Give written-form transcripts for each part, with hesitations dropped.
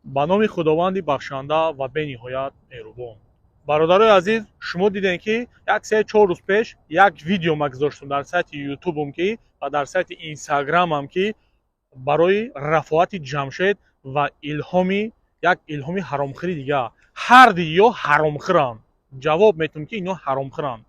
ба номи худованди бахшанда ва бениҳоят меҳрубон. бародарои азиз, шумо дидем ки як 3-4 рӯз пеш як видео ма гузоштам дар сайти ютубам ки ва дар сайти инстаграмам ки барои рафоати ҷамшед ва илҳоми як илҳоми ҳаромхӯри дига. ҳарди ё ҳаромхӯранд. ҷавоб метавонем ки ино ҳаромхӯранд.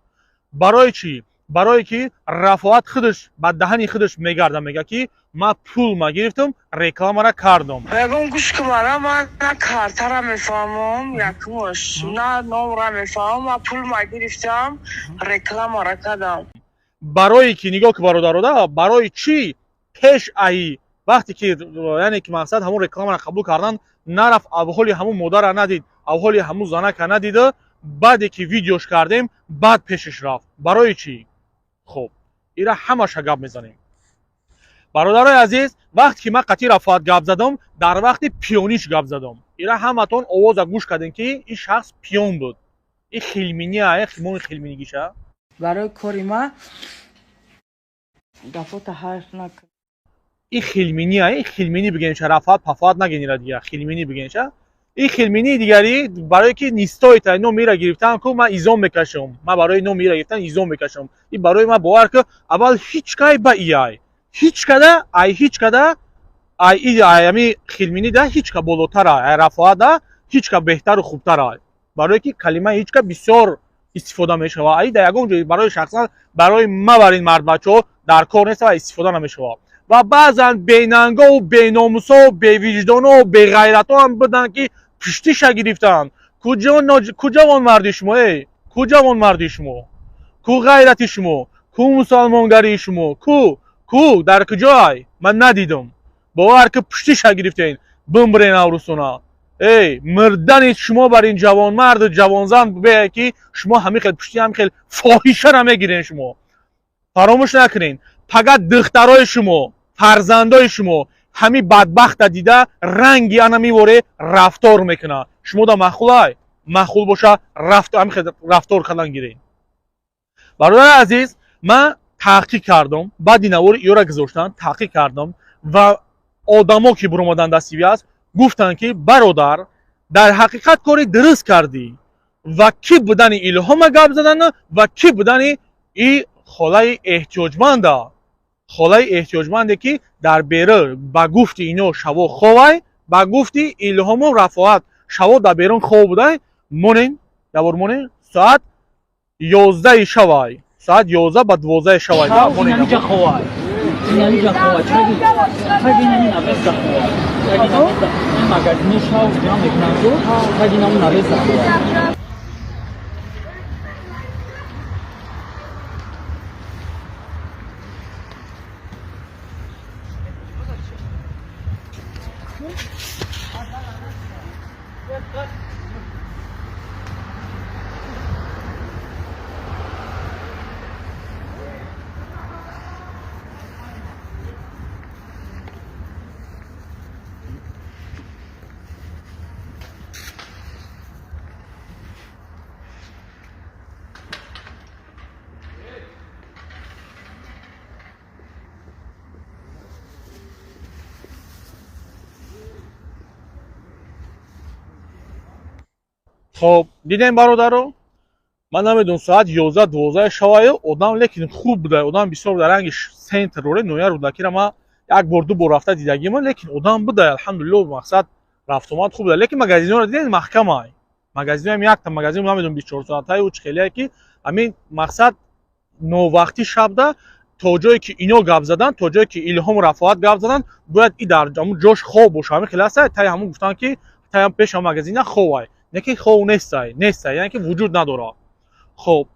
барои чӣ? барое ки рафоат худаш ба даҳани худаш мегарда, мега ки ман пулма гирифтам, рекламара кардам. Ягон гӯш кумара ман на картара мефаҳмам, якмуш на номра мефаҳмам, ман пулма гирифтам, рекламара кардам. барое ки нигоҳ ки бародарода, барои чӣ пеш аи вақте ки яъне ки мақсад ҳамон рекламара қабул кардан, нарафт авҳоли ҳамон модара надид, авҳоли ҳамон занака надида, баъде ки видеош кардем, баъд пешаш рафт. барои чӣ? хуб, ира ҳамаша гап мезанем. бародарои азиз, вақте ки ман қатъи рафоат гап задам, дар вақти пиёниш гап задам. ира ҳаматон овоза гӯш кардем ки ин шахс пиён буд. ин хилминия, химони хилминигиша. Барои кори ман дафота ҳарф накард. ин хилминия, ин хилмини бигенша, рафоат пафоат наген ира дига, хилмини бигенша. ин хилмини дигари барое ки нистоита номира гирифтам ку ман изом мекашам. ман барои номира гирифтан изом мекашам. ин барои ман бовар ки аввал ҳеҷ кай ба ияй. ҳеҷ када, ай ҳеҷ када, ай ами хилмини да ҳеҷ ка болотара, ай рафоат да ҳеҷ ка беҳтару хубтара. барое ки калимаи ҳеҷ ка бисёр истифода мешавад. ай да ягон ҷои барои шахсан барои ма бар ин мардбачаҳо дар кор нест ва истифода намешавад. ва баъзан бенангоу беномусоу бевиҷдону беғайратҳо ҳам буданд ки пуштиша гирифтанд. куҷавон марди шумо, куҷавон марди шумо, ку ғайрати шумо, ку мусалмонгарии шумо, ку дар куҷоай? ман надидам. бовар ки пуштиша гирифтен, бимбирен аврусона. мирдани шумо бар ин ҷавонмарду ҷавонзан бе ки шумо ҳамин хел пушти ҳамин хел фоҳиша намегирен. шумо фаромӯш накунед, фақат духтарои шумо, фарзандои шумо ҳамин бадбахта дида ранги ана меворе рафтор мекуна. шумо да маъқулай? маъқул боша ҳамин хел рафтор кардан гирен. бародари азиз, ман таҳқиқ кардам, баъди навори иёра гузоштан таҳқиқ кардам ва одамо ки биромадан дасти виаз гуфтанд ки бародар, дар ҳақиқат кори дуруст кардӣ ва ки будани илҳома гап задана ва ки будани и холаи эҳтиёҷманда. холаи эҳтиёҷманде ки дар берун ба гуфти ино шаво ховай, ба гуфти илҳому рафоат шаво дар берун хов будай. монен давор монен соат 11 шавай, соат 11 ба 12 шавай. монен ховай. хоб, дидем бародаро, ман намедонам соат 11-12 шаваю одам лекин хуб буда, одам бисёр буда, ранги сентр роре нояр буда ки ма як бор ду бор рафта дидагима, лекин одам буда, алҳамдулиллоҳ, мақсад рафтомад хуб буда. лекин магазинҳоро дидем маҳкамай. магазинҳоям якта магазин намедонам 24 соатаи уч хеле ки ҳамин мақсад новақти шабда то ҷое ки ино гап задан, то ҷое ки илҳом рафоат гап задан, бояд и дар ҳамун ҷош хоб боша. ҳамин хеле аста таи ҳамун гуфтанд ки таи ҳам пеши магазина ховай. неки хов нестай, яъне ки вуҷуд надорад. хоб,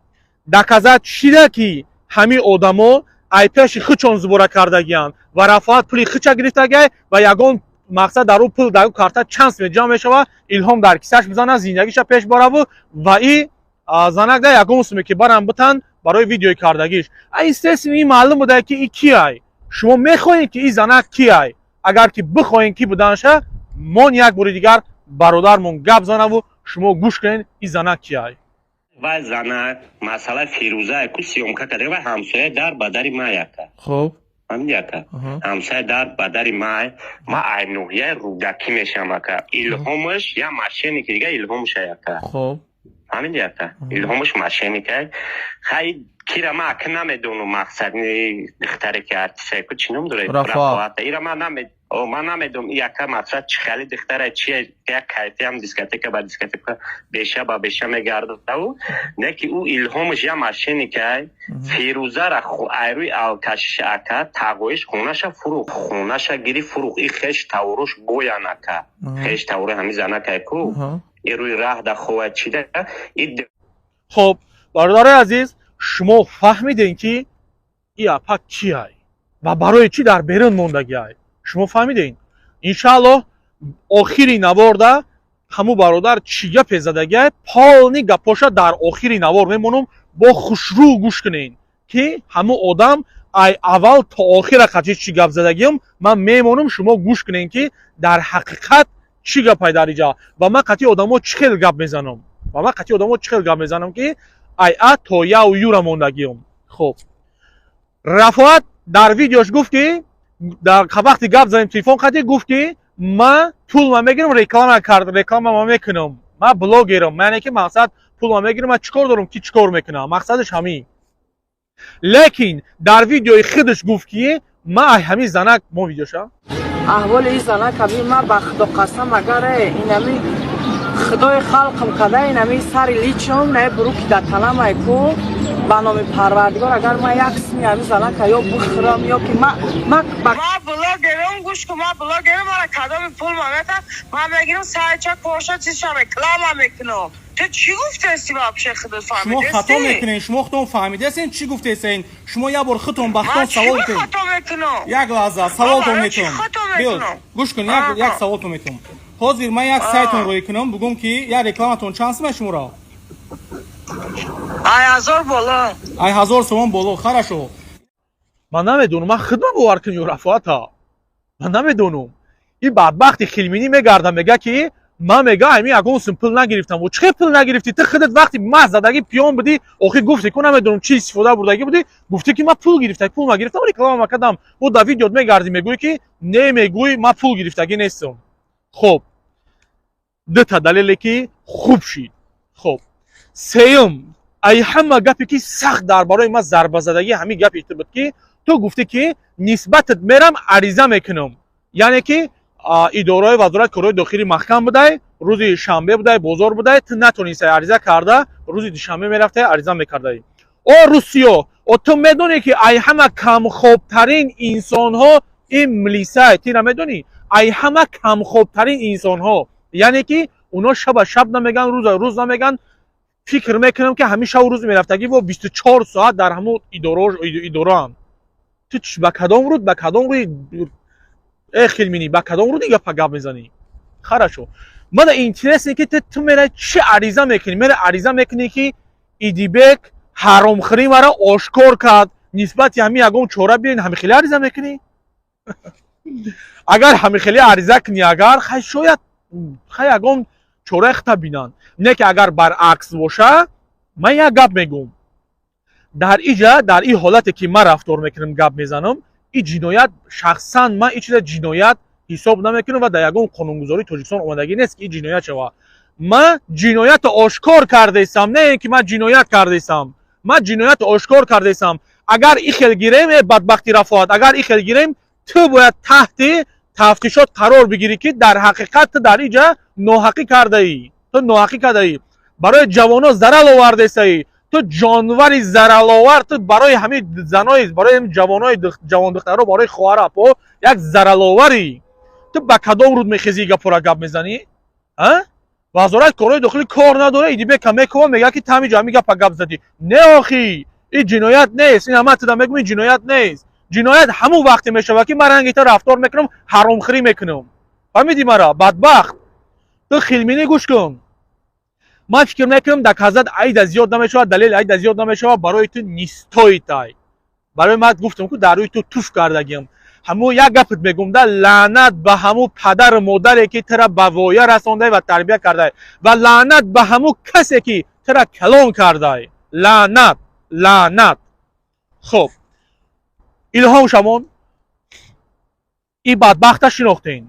даказат шида ки ҳамин одамо ай пеши хучон зубора кардагиянд ва рафоат пули хуча гирифтагай ва ягон мақсад дар ӯ пул дар ӯ карта чанс ҷамъ мешавад, илҳом дар кисаш мезанад, зиндагиша пеш бараву ва и занак да ягон суме ки барам битан барои видеои кардагиш. ай стеси ин маълум буда ки и кияй. шумо мехоҳед ки ин занак кияй? агар ки бихоҳед ки буданша, мон як бори дигар бародармон гап занаву шумо гӯш кунед ин занак кияй. ва зана масъала фирӯзае ку сиёмка кардем ва ҳамсоя дар ба дари ма яка. хоб, فهمیدی اکا همسایه دار بدری ما عینویه رودکی میشم اکا الهامش یا ماشینی که دیگه الهامش اکا خب فهمیدی اکا الهامش ماشینی که خیلی کیرا ما اکا نمیدونم مقصد دختری که ارتیسه که چی نمیدونه رفاعت ایرا ما نمیدونم یکا مقصد چی خیلی دختره چیه یک کایتی هم دیسکتیکه با دیسکتیکه بیشه با بیشه میگرده او نه که او الهامش یا ماشینی که فیروزه را ایروی آلکشش اکا تاگویش خونش فروخ خونش گیری فروخ ای خش تاوروش گویا نکا خش تاوره همی زنه که کو ایروی راه در خواه چیده خب برادر عزیز شما فهمیدین که این اپا کیه و برای چی در بیرون موندگی های شما فهمیدین انشالله آخری نوارده همو برادر چی گپ زدگی پالنی گپاشا در آخری نوار میمونم با خوشرو گوش کنین که همو آدم ای اول تا آخر قضیه چی گپ زدگیم من میمونم شما گوش کنین که در حقیقت چی گپ در اینجا و من قطعی آدمو چخیل گپ میزنم که ای تا یا و یورا موندگیم خب رفعت در ویدیوش گفت که در وقتی گپ زدیم تلفن قطعی گفت که من پول ما میگیرم رکلام ما میکنم من بلاگرم من که مقصد پول ما میگیرم من چیکار دارم که چیکار میکنم مقصدش همین لیکن در ویدیوی خودش گفت که من همین زنک ما ویدیوشا احوال این زنک همین من به خدا قسم اگر اینمی خدای خلقم کده اینمی سر لیچم نه بروکی در تنم ایکو به نام پروردگار اگر من یک سمی همین زنک یا بخورم یا که ما بلاگرم گوش کن ما بلاگرم من کدام پول من میگیرم سعی چک پاشا چیزشم رکلام میکنم تو چی گفته هستی بابشه خودت فهمیده شما خطا میکنین شما خودتون فهمیده هستین چی گفته هستین شما یه بار خودتون بختون سوال کنین خطا میکنم یک لحظه سوالتون میکنم گوش کن یک سوالتون میکنم حاضر من یک سایتون روی کنم بگم که یک رکلامتون چند سمه شما را 1000 بالا 1000 سوم بالا خرشو من نمیدونم من خدمت باور کنی رفعتا من نمیدونم این بدبخت خیلمینی میگردم میگه که من میگه امی اگه پول نگرفتم و چه پول نگرفتی تو خودت وقتی ما زدگی پیام بدی آخه گفتی که نمیدونم چی استفاده بردگی بودی گفتی که من پول گرفتم پول نگرفتم رکلام کردم و در ویدیو میگردی میگویی که نمیگویی من پول گرفتگی نیستم خب دو تا دلیلی که خوب شید خب سیم ای همه گپی که سخت درباره ما ضربه زدگی همین گپی بود که تو گفتی که نسبتت میرم عریضه میکنم یعنی که اداره وزارت کارهای داخلی محکم بوده روز شنبه بوده بازار بوده تو نتونستی عریضه کرده روز دوشنبه میرفته عریضه میکرده او روسیا او تو میدونی که ای همه کم خوبترین انسان ها این ملیسه تی نمیدونی ای همه کم خوبترین انسان ها یعنی که اونا شب نمیگن روز نمیگن فکر میکنم که همیشه روز میرفتگی و 24 ساعت در همون اداره هم تو به کدام روی خیلمینی به کدام رو دیگه گپ میزنی خرشو من اینترست که تو میره چه عریضه میکنی که ایدیبک حرام خری مرا آشکار کرد نسبت همین اگه چوره بیاین همین خیلی عریضه میکنی اگر همین خیلی عریضه کنی اگر شاید اگه چوره اختا بینن نه که اگر برعکس باشه من یک گپ میگم در این حالتی که من رفتار میکنم گپ میزنم این جنایت شخصا من این چیز جنایت حساب نمیکنم و در یگان قانونگذاری تاجیکستان اومدگی نیست که این جنایت شوه من جنایت آشکار کرده ایستم نه اینکه من جنایت کرده ایستم من جنایت آشکار کرده ایستم اگر این خیل گیریم بدبختی رفعت اگر این خیل گیریم تو باید تحت تفتیشات قرار بگیری که در حقیقت در اینجا ناحقی کرده ای تو ناحقی کرده ای برای جوانا ضرر آورده ایستی تو جانوری ضرر آور تو برای همین زنای برای جوانای جوان دخترها برای خواهر پو یک ضرر آوری تو با کدام رود میخیزی گپ گپ میزنی ها وزارت کارهای داخلی کار نداره ایدی به کمک کو میگه که تمی جمعی گپ زدی نه آخی این جنایت نیست این همه تو میگم این جنایت نیست جنایت همون وقتی میشه که من رنگیتا رفتار میکنم حرام خوری میکنم فهمیدی مرا بدبخت تو خیلمینی گوش کن من فکر میکنم در حضرت عید زیاد نمیشه دلیل عید زیاد نمیشه برای تو نیستای تای برای من گفتم که در روی تو توف کردگیم همو یک گپت میگم ده لعنت به همو پدر مادری که ترا به وایه رسانده و تربیت کرده و لعنت به همو کسی که ترا کلان کرده لعنت خب الهام شمون این بدبخت شناختین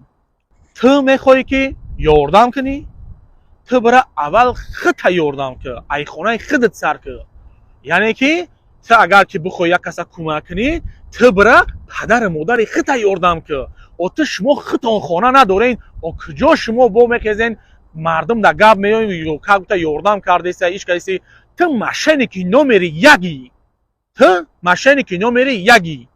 تو میخوای که یاردم کنی تو برای اول خود یاردم که ای خونه خودت سر که یعنی که تو اگر که بخوای یک کس کمک کنی تو برای پدر مادر خود یاردم که و تو شما خود آن خانه ندارین و کجا شما با میکزین مردم در گب میایین یا که یاردم کرده ایسا ایش کسی تو مشنی که نمیری یکی تو مشنی که نمیری یکی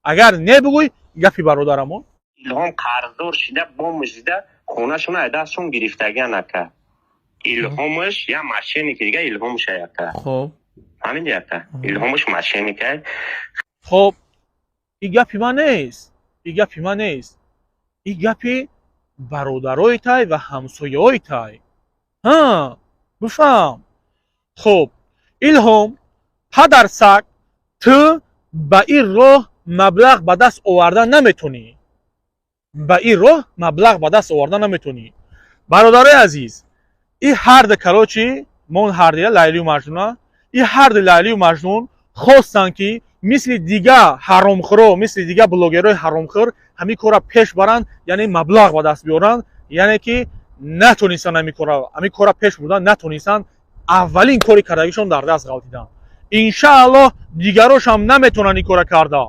اگر نبگوی گفی برادرمون ایلهام قرضدار شده بومش دیده خونهشون از دستشون گرفتگی نکرد ایلهامش یا ماشینی که دیگه ایلهامش یکه خب همین یکه ایلهامش ماشینی که خب این گپی من نیست این گپی من نیست این گپی برادرای تای و همسایه‌های تای ها بفهم خب ایلهام پدر سگ تو با این راه مبلغ به دست آوردن نمیتونی با این راه مبلغ به دست آوردن نمیتونی برادرای عزیز این هر دو کلاچی من هر دو لیلی و مجنون این هر دو لیلی و مجنون خواستن که مثل دیگه حرامخورا مثل دیگه بلاگرای حرامخور همین کارا پیش برن یعنی مبلغ به دست بیارن یعنی که نتونستن همین کارا پیش بردن نتونستن اولین کاری کردگیشون در دست غلطیدن انشاءالله دیگراش هم نمیتونن این کارا کرده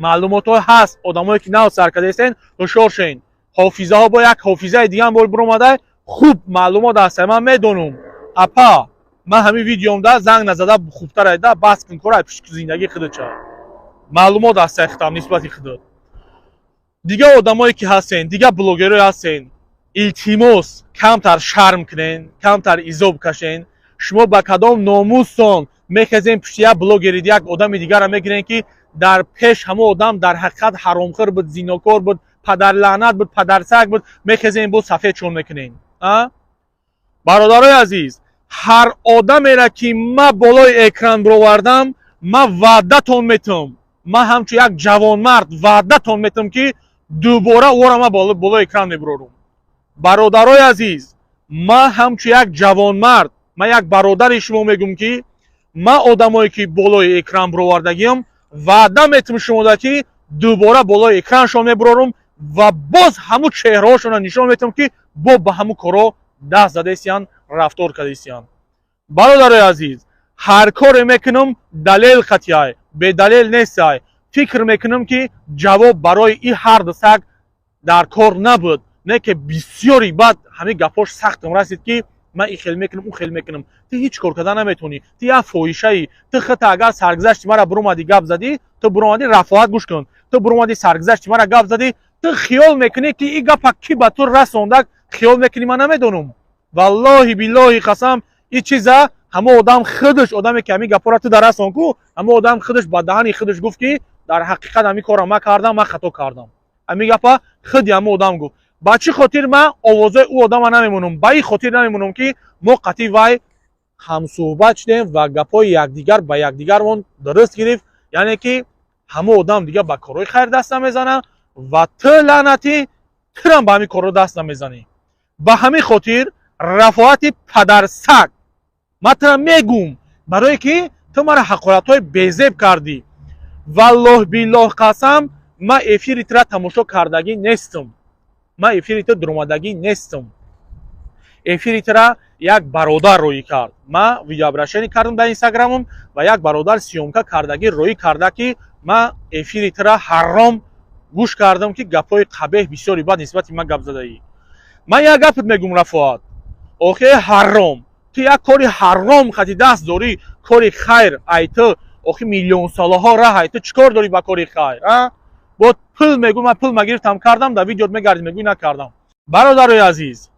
معلومات هست آدمایی که نه سر کرده هستن هوشیار شین حافظه ها با یک حافظه دیگه هم بر اومده خوب معلومات هست من میدونم اپا من همین ویدیوم ده زنگ نزده خوبتر ایده بس کن کار پیش زندگی خودت چه معلومات هست اختم نسبت خودت دیگه آدمایی که هستن دیگه بلاگرای هستن التماس کمتر شرم کنین کمتر ایزا بکشین شما با کدام ناموستون میخزین پشت یک بلاگر یک آدم دیگر را میگیرین که در پیش همه آدم در حقیقت حرامخور بود زیناکار بود پدر لعنت بود پدر سگ بود میخزین بود سفید چون میکنین برادرای عزیز هر آدمی را که من بالای اکران برآوردم من وعدتون میتم من همچون یک جوانمرد وعدتون میتم که دوباره او را من بالای اکران میبرم برادرای عزیز من همچون یک جوانمرد من یک برادر شما میگم که من آدمایی که بالای اکران برآوردگیم وعده میتم شما که دوباره بالای اکران شما میبرم و باز همو چهره هاشون نشان میتم که با همو کارا دست زده ایستین رفتار کرده ایستین برادرای عزیز هر کار میکنم دلیل خطیه به دلیل نیست فکر میکنم که جواب برای این هر دو سگ در کار نبود نه که بسیاری بعد همه گپاش سختم رسید که من این خیلی میکنم اون خیلی میکنم تو هیچ کار کردن نمیتونی تو یه فویشه ای تو خط اگر سرگذشت مرا برو اومدی گپ زدی تو برو اومدی رفاقت گوش کن تو برو اومدی سرگذشت مرا گپ زدی تو خیال میکنی که این گپ کی به تو رسوندک خیال میکنی من نمیدونم والله بالله قسم این چیزا همه آدم خودش آدمی که همین گپا را تو در رسون کو همه آدم خودش با دهن خودش گفت که در حقیقت همین کارا من کردم من خطا کردم همین گپا خودی همه آدم گفت با چی خاطر من آوازه او آدم نمیمونم با این خاطر نمیمونم که ما قطعی وای هم صحبت شدیم و گپای یکدیگر با یکدیگرمون درست گرفت یعنی که همه آدم دیگه با کارهای خیر دست نمیزنن و تو لعنتی ترم با همین کارا دست نمیزنی با همین خاطر رفاقت پدر سگ من تو میگم برای که تو مرا حقارت‌های بی‌زیب کردی والله بالله قسم من افیر را تماشا کردگی نیستم من افیر تو درآمدگی نیستم افیر را یک برادر روی کرد من ویدیو ابرشنی کردم در اینستاگرامم و یک برادر سیومکا کردگی روی کرده که من افیر را حرام گوش کردم که گپای قبیح بسیاری بد نسبت من گپ زده ای من یک گپ میگم رفاقت آخه حرام تو یک کاری حرام خطی دست داری کاری خیر ایتو آخه میلیون ساله ها راه ایتو چیکار داری با کاری خیر با پول میگم من پول مگرفتم کردم در ویدیو میگردی میگوی نکردم برادرای عزیز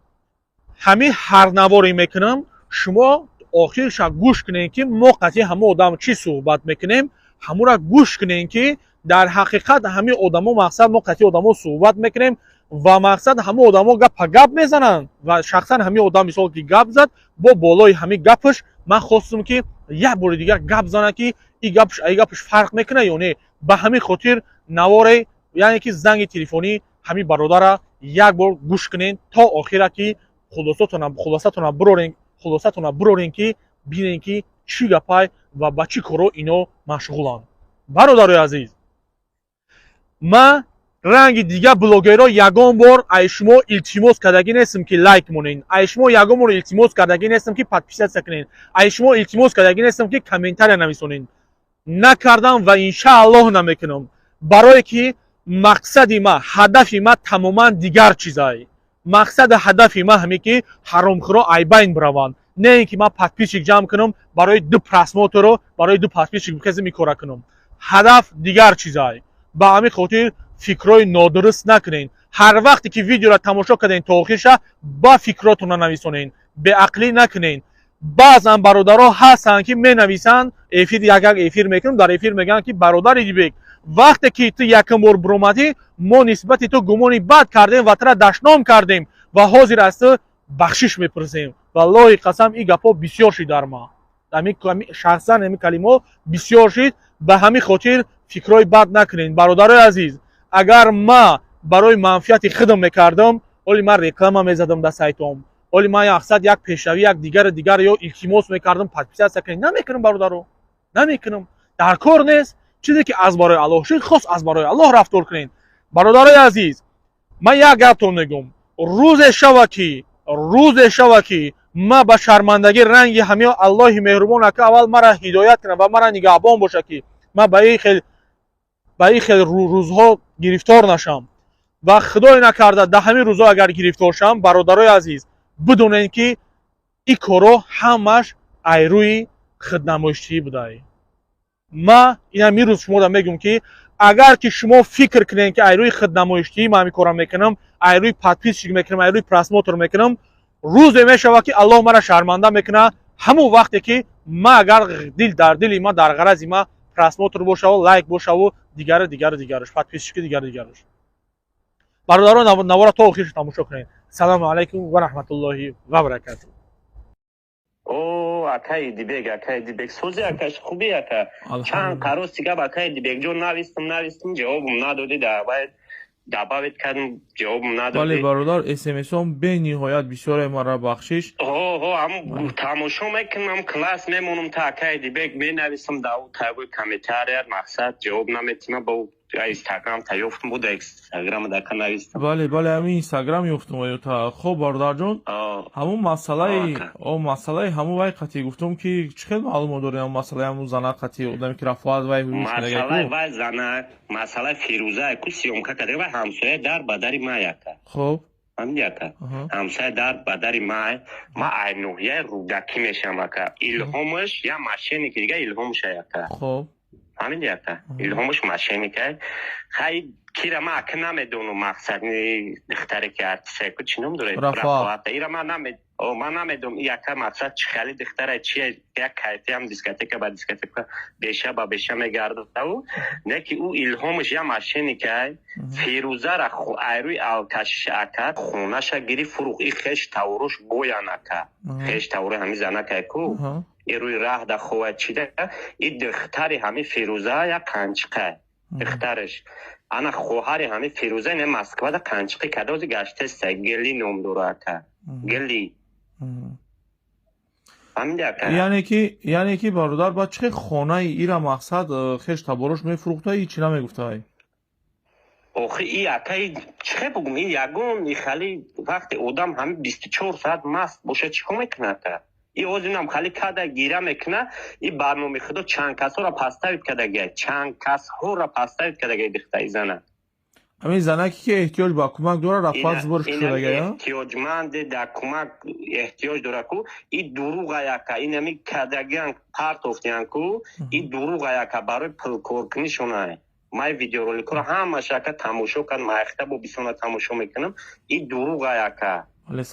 همین هر نواری میکنم شما آخرش گوش کنین که ما قطعی همه آدم چی صحبت میکنیم همون را گوش کنین که در حقیقت همه آدما مقصد ما قطعی آدما صحبت میکنیم و مقصد همه آدما گپ میزنن و شخصا همه آدم مثال که گپ زد با بالای همه گپش من خواستم که یک بار دیگه گپ زنه که این گپش فرق میکنه یا نه به همین خاطر نواره یعنی که زنگ تلفنی همین برادر یک بار گوش کنین تا آخر که خلاصتون برورین که ببینین که چی گپای و با چی کارو اینا مشغولن برادرای عزیز من ранги дига блогерҳо ягон бор ай шумо илтимос кардагӣ нестам ки лайк монед, ай шумо ягон бор илтимос кардагӣ нестам ки подписатсия кунед, ай шумо илтимос кардагӣ нестам ки комментария нависонед. накардам ва иншааллоҳ намекунам, барое ки мақсади ма, ҳадафи ма тамоман дигар чизай. мақсади ҳадафи ма ҳаме ки ҳаромхӯро айбайн бираванд, не ин ки ман подписчик ҷамъ кунам барои ду просмотрро, барои ду подписчик бихезам ин кора кунам. ҳадаф дигар чизай. ба ҳамин хотир фикрҳои нодуруст накунед. ҳар вақте ки видеоро тамошо кардем то охирша ба фикротонро нависонед, беақлӣ накунед. баъзан бародарҳо ҳастанд ки менависанд, як эфир мекунам, дар эфир мегӯянд ки бародари Дибек, вақте ки ту якум бор биромадӣ, мо нисбати ту гумони бад кардем ва туро дашном кардем ва ҳозир аз ту бахшиш мепурсем. валлоҳи қасам ин гапҳо бисёр шид дар ма. шахсан ҳамин калимаҳо бисёр шид. ба ҳамин хотир фикрҳои бад накунед. бародарои азиз, агар ма барои манфиати худам мекардам, оли ман реклама мезадам дар сайтом, оли ман мақсад як пешравӣ, як дигар ё илтимос мекардам подписатсия кунед. намекунам бародаро, намекунам. дар кор нест. чизе ки аз барои Аллоҳ шуд, хос аз барои Аллоҳ рафтор кунед. бародарои азиз, ман як гапатон мегӯям. рӯзе шава ки ма ба шармандагӣ ранги ҳамин Аллоҳи меҳрубон ака аввал мара ҳидоят кунад ва мара нигаҳбон боша ки ма ба ин хел рӯзҳо гирифтор нашам ва худое накарда дар ҳамин рӯзҳо агар гирифтор шам, бародарои азиз, бидонед ки ин корҳо ҳамаш айрӯи худнамоиштӣ будааи. ма ин ҳамин рӯз шуморо мегӯям ки агар ки шумо фикр кунед ки айрӯи худнамоиштӣ ман ҳамин корро мекунам, айрӯи подписчик мекунам, айрӯи просмотр мекунам, рӯзе мешавад ки Аллоҳ мара шарманда мекунад ҳамон вақте ки ма агар дар дили ма, дар ғарази ма просмотр бошаву, лайк бошаву, дигарош, подписчики дигарош. бародарон, навора то охирш тамошо кунед. салому алайкум ва раҳматуллоҳи ва баракатуҳ. о акаи Дибек сози акаш хуби ака. чанд қарос дига ба акаи Дибекҷон навистим ҷавобум надоди, даъват кардим ҷавобум надоди. бале бародар, смсом бениҳоят бисёре мара бахшиш. ҳам тамошо мекунам, класс мемонам та акаи Дибек менависам даву табои комментарият мақсад ҷавоб наметима ба Instagram та ёфтам буда Instagram дака навистам. бале ҳамин Instagram ёфтам ва та. хоб бародарҷон, ҳамун масъалаи ҳамун вай қатӣ гуфтам ки чӣ хел маълумот дорем ҳамун масъалаи ҳамун зана қатӣ одаме ки рафоат вай масъалаи вай зана, масъалаи Фирӯза ку сиёмка кардем ва ҳамсоя дар ба дари май ака. хоб ҳамин ака. ҳамсоя дар ба дари май, ма айноҳияи рӯдакӣ мешавам ака. илҳомаш я мошенники дига илҳомаш ака. хоб ҳамин ака. илҳомаш мошенника. хай кира ма ака намедонам мақсади духтаре ки артиста ку чӣ ном дорад? Рафоат. ира ма намедонам яка мақсад чӣ хали духтара чия як кайфиам дискотека ба дискотека беша ба беша мегардаву не ки ӯ илҳомаш я мошенника. Фирӯзара айрӯи алкашиш ака хонаша гири фурӯх и хеш таврош боян ака. хеш тавро ҳамин занака ку и рӯи раҳ да хова чида и духтари ҳамин Фирӯза як қанчиқа духтараш ана хоҳари ҳамин Фирӯза не Москвада қанчиқи када ози гаштаста гели ном дора ака. гели ҳамин ака. яъне ки бародар ба чӣ хонаи ира мақсад хеш таборош мефурӯхта и чӣ намегуфтай? охи и ака чӣ бугум и ягон и хали вақте одам ҳамин 24 соат маст боша чӣ мекуна ака? и озинам хали када гира мекуна и барноми худо чанд касҳоро паставид кардагия, чанд касҳоро паставид кардагия духтаи зана. ҳамин занаке ки эҳтиёҷ ба кӯмак дора рафоат зборш шудагия? эҳтиёҷманде дар кӯмак эҳтиёҷ дора ку и дуруға яка инами кадагиан партофтиян ку и дуруға яка барои пулкоркунишона май видеороликро ҳамаш яка тамошо кардам, маихта бо бисёна тамошо мекунам и дуруға яка.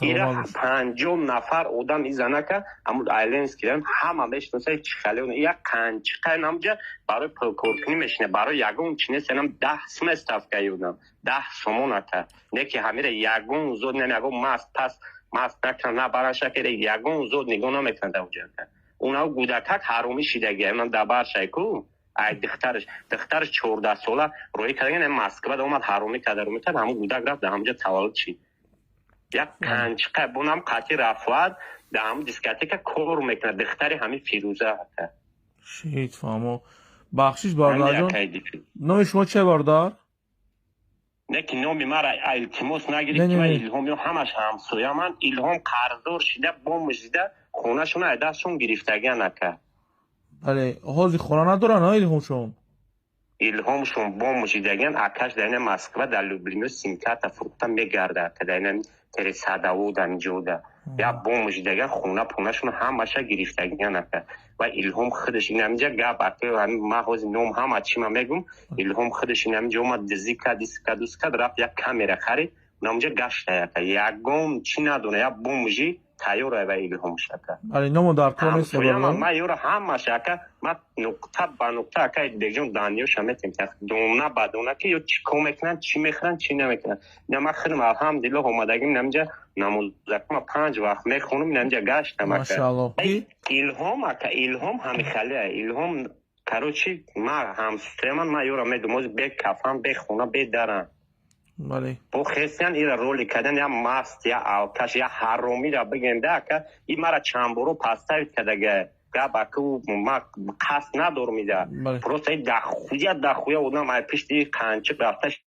ира 50 нафар одам и занака амуд айленскиран ҳама мешноса чӣ халиона я қанчиқа намҷа барои пулкоркунӣ мешина барои ягон чинесенам 10 сум ставка юдам 10 сомон ака не ки ҳамира ягон зод не ягон маст пас маст накан на бараша ки ягон зод нигоҳ намекунад авҷака уна гудакак ҳаромӣ шидагия уна дабаршай ку ай духтараш 14 сола роҳӣ кардагия Москвада омад ҳаромӣ карда ро мекард ҳамун гудак рафт дар ҳамҷа таваллуд шид як қанчиқа бунам қатъи рафоат дар ҳамун дискотека кор мекунад духтари ҳамин Фирӯза ака. шид фаҳмо бахшиш бародарҷон. номи шумо чия бародар? نه که نام مرا التماس نه، نگیرید نه، که نه. الهام یا همش همسایه من الهام قرضدار شده بوم شده خونهشون از دستشون گرفتگی نکرد بله حاضی خونه ندارن ها ایلهامشون الهامشون بوم شدگن اکش در این مسکو در لوبلینو سیمکت فروخته میگرده که در این تری صداو در جوده یا بوم شدگن خونه پونهشون همش گرفتگی نکرد و الهام خودش این همینجا گپ اکه ما حاضی نام هم چی ما میگم الهام خودش این همینجا اومد دزی کد رفت یک کامera خرید نامجا گشت یکم چی ندونه یا بومجی تایور و الهام شده بله نامو در کار نیست ما یورا همه شکه ما نقطه با نقطه که دیگه دانیو شمیتیم که دومنا بدونه که یا چی کمکنن چی میخرن چی نمیکنن نه ما خودم الحمدلله اومدگیم نمجا نموزک ما 5 وقت میخونم نمجا گشتم ماشاءالله الهام همین خاله الهام کاروچی ما همسرمان ما یورا میدوموز به کافم به خونه به درن بله بو خیستیان ایرا رولی کردن یا ماست یا آوکش یا حرومی را بگنده که این مرا چنبورو پستاوید کدگه گابا که ما قصد ندور میده بله پروسه دخویه اونم پیش دی کنچه رفتش